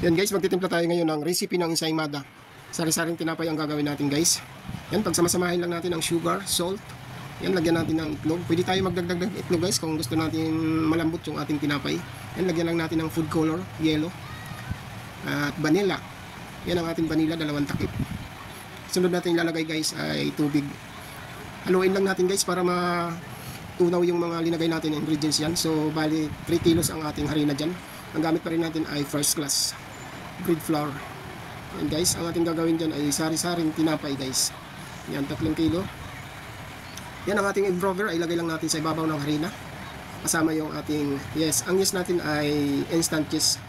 Yan guys, magtitimpla tayo ngayon ng recipe ng ensaymada. Sari-saring tinapay ang gagawin natin guys. Yan, pagsamasamahin lang natin ang sugar, salt. Yan, lagyan natin ng itlog. Pwede tayo magdagdag ng itlog guys kung gusto natin malambot yung ating tinapay. Yan, lagyan lang natin ng food color, yellow. At vanilla. Yan ang ating vanilla, 2 takip. Sunod natin ilalagay guys ay tubig. Haluin lang natin guys para matunaw yung mga linagay natin ingredients yan. So, bali 3 kilos ang ating harina dyan. Ang gamit pa rin natin ay first class bread flour. Yan guys, ang ating gagawin dyan ay sari-saring tinapay guys. Yan, 3 kilo. Yan ang ating egg brover ay ilagay lang natin sa ibabaw ng harina. Kasama yung ating, ang yes natin ay instant cheese.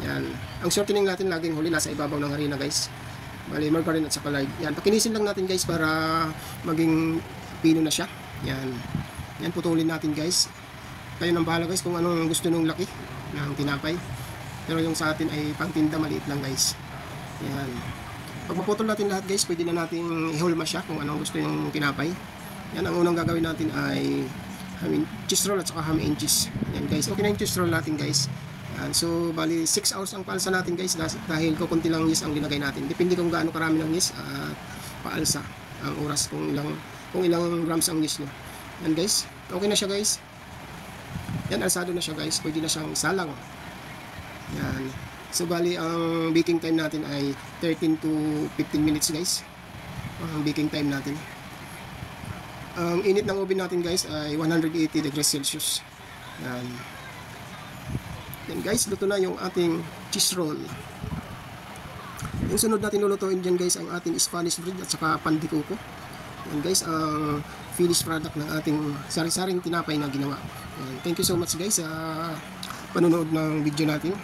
Yan. Ang shortening natin laging huli nasa ibabaw ng harina guys. Bali, margarine at saka lard. Yan, pakinisin lang natin guys para maging pino na siya. Yan. Yan, putulin natin guys. Kayo nang bahala guys kung anong gusto nung laki ng tinapay. Pero yung sa atin ay pangtinda, maliit lang guys. Yan. Pag maputol natin lahat guys, pwede na natin ihulma siya kung anong gusto yung tinapay. Yan, ang unang gagawin natin ay cheese roll at saka ham and cheese. Yan guys, okay na yung cheese roll natin guys. Yan. So, bali 6 hours ang paalsa natin guys dahil kukunti lang yeast ang linagay natin. Depende kung gaano karami ng yeast at paalsa ang oras kung ilang grams ang yeast nyo. Yan guys, okay na siya guys. Yan, alsado na siya guys. Pwede na siyang salang. Yan. So, bali, ang baking time natin ay 13 to 15 minutes guys. Ang baking time natin. Ang init ng oven natin guys ay 180 degrees Celsius. Yan. Yan guys, luto na yung ating cheese roll. Yung sunod natin lulutuin dyan guys ang ating Spanish bread at saka pan de coco. Yan guys, ang finished product ng ating sari-saring tinapay na ginawa. Yan. Thank you so much guys sa panonood ng video natin.